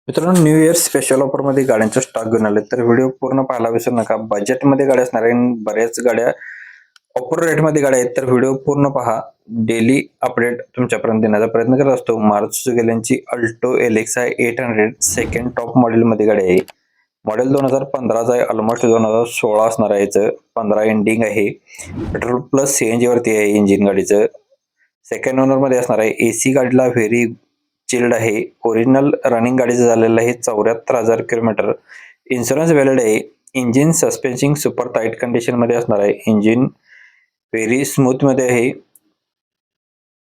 मित्रांनो, new year special offer मध्ये गाड्यांचा स्टॉक घेऊन आले, तर व्हिडिओ पूर्ण पाहायला विसरू नका. बजेट मध्ये गाड्या असणार आहे, बऱ्याच गाड्या ऑफर रेट मध्ये गाड्या आहेत, तर व्हिडिओ पूर्ण पहा. डेली अपडेट तुमच्यापर्यंत देण्याचा प्रयत्न करत असतो. Maruti Suzuki Alto LXi 800 second top model मध्ये गाडी आहे. मॉडेल 2015चा आहे, ऑलमोस्ट 2016 असणार आहे. याचं 15 एंडिंग आहे. पेट्रोल प्लस CNG वरती आहे इंजिन गाडीचं. सेकंड ओनर मध्ये असणार आहे. AC गाडीला व्हेरी चिल्ड आहे. ओरिजिनल रनिंग गाडीचं झालेलं आहे 74,000 किलोमीटर. इन्शुरन्स व्हॅलिड आहे. Engine suspension super tight condition मध्ये असणार आहे. इंजिन व्हेरी स्मूथ मध्ये आहे.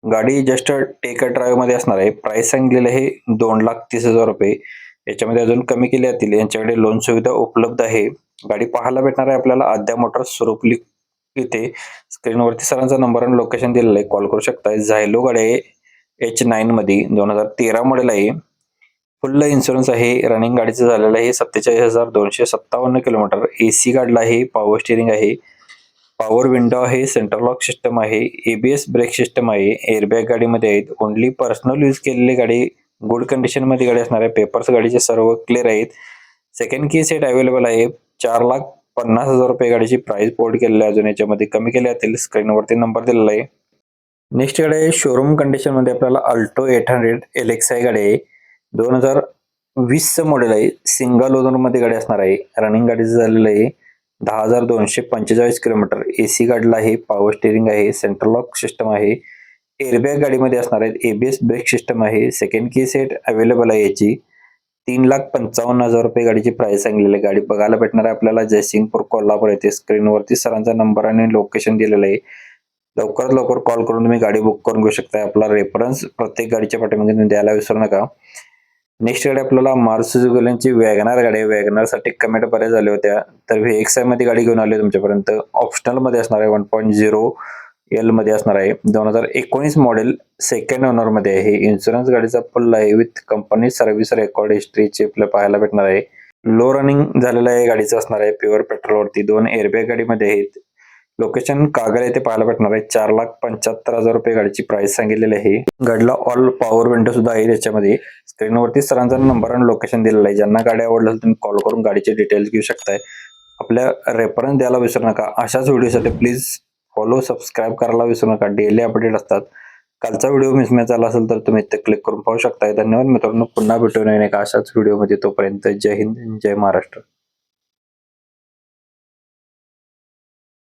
गाडी जस्ट टेक अ ड्राईव्ह मध्ये असणार आहे. प्राइस सांगितलेलं आहे 2,30,000 रुपये. याच्यामध्ये अजून कमी केले जातील. यांच्याकडे लोन सुविधा उपलब्ध आहे. गाडी पाहायला भेटणार आहे आपल्याला आद्या मोटर्स सुरुपली इथे. स्क्रीनवरती सरांचा नंबर आणि लोकेशन दिलेलं आहे, कॉल करू शकता. झायलो गाडी आहे H9 मध्ये 2013 मॉडेल आहे. फुल इन्शुरन्स आहे. रनिंग गाडीचं झालेलं आहे 47,257 किलोमीटर. AC गाडीला आहे. पॉवर स्टिअरिंग आहे. पॉवर विंडो आहे. सेंट्रल लॉक सिस्टम आहे. ABS ब्रेक सिस्टम आहे. एअरबॅग गाडीमध्ये आहेत. ओनली पर्सनल यूज केलेली गाडी गुड कंडिशन मध्ये गाडी असणार आहे. पेपर्स गाडीचे सर्व क्लिअर आहेत. सेकंड की सेट अवेलेबल आहे. 4,50,000 रुपये गाडीची प्राइस पोर्ट केलेली आहे. अजून याच्यामध्ये कमी केले जातील. स्क्रीनवरती नंबर दिलेला आहे. नेक्स्ट गाडी आहे शोरूम कंडिशन मध्ये आपल्याला अल्टो 800 LXi गाडी आहे. 2020 मॉडेल आहे. सिंगल ओनर मध्ये गाडी असणार आहे. रनिंग गाडीचं झालेलं आहे 10,245 किलोमीटर. AC गाडीला आहे. पॉवर स्टिअरिंग आहे. सेंट्रल लॉक सिस्टम आहे. एअरबॅग गाडीमध्ये असणार आहेत. ABS ब्रेक सिस्टम आहे. सेकंड की सेट अवेलेबल आहे याची. 3,55,000 रुपये गाडीची प्राइस सांगलेली आहे. गाडी बघायला भेटणार आहे आपल्याला जयसिंगपूर कोल्हापूर येथे. स्क्रीनवरती सरांचा नंबर आणि लोकेशन दिलेलं आहे. लवकरात लवकर कॉल करून तुम्ही गाडी बुक करून घेऊ शकता. आपला रेफरन्स प्रत्येक गाडीच्या पाठीमागे तुम्ही द्यायला विसरू नका. नेक्स्ट गाडी आपल्याला मारुती सुझुकी वॅगनार गाडी आहे. वॅगनार साठी कमेंट बऱ्याच झाल्या होत्या, तर VXi मध्ये गाडी घेऊन आली तुमच्यापर्यंत. ऑप्शनल मध्ये असणार आहे. 1.0 L मध्ये असणार आहे. 2019 मॉडेल. सेकंड ओनर मध्ये आहे. इन्शुरन्स गाडीचा फुल आहे विथ कंपनी सर्व्हिस रेकॉर्ड हिस्ट्रीचे आपल्याला पाहायला भेटणार आहे. लो रनिंग झालेलं आहे गाडीचं असणार आहे. प्युअर पेट्रोल वरती. 2 एअरबॅग गाडीमध्ये आहेत. लोकेशन कागल येथे पाहायला भेटणार आहे. 4,75,000 रुपये गाडीची प्राइस सांगितलेली आहे. गाडीला ऑल पॉवर विंडो सुद्धा आहे त्याच्यामध्ये. स्क्रीनवरती सरांचा नंबर आणि लोकेशन दिलेलं आहे. ज्यांना गाडी आवडलं तुम्ही कॉल करून गाडीचे डिटेल्स घेऊ शकताय. आपल्या रेफरन्स द्यायला विसरू नका. अशाच व्हिडिओसाठी प्लीज फॉलो सबस्क्राईब करायला विसरू नका. डेली अपडेट असतात. कालचा व्हिडिओ मिसमॅच झाला असेल तर तुम्ही इथे क्लिक करून पाहू शकताय. धन्यवाद मित्रांनो. पुन्हा भेटून एका अशाच व्हिडिओमध्ये. तोपर्यंत जय हिंद, जय महाराष्ट्र.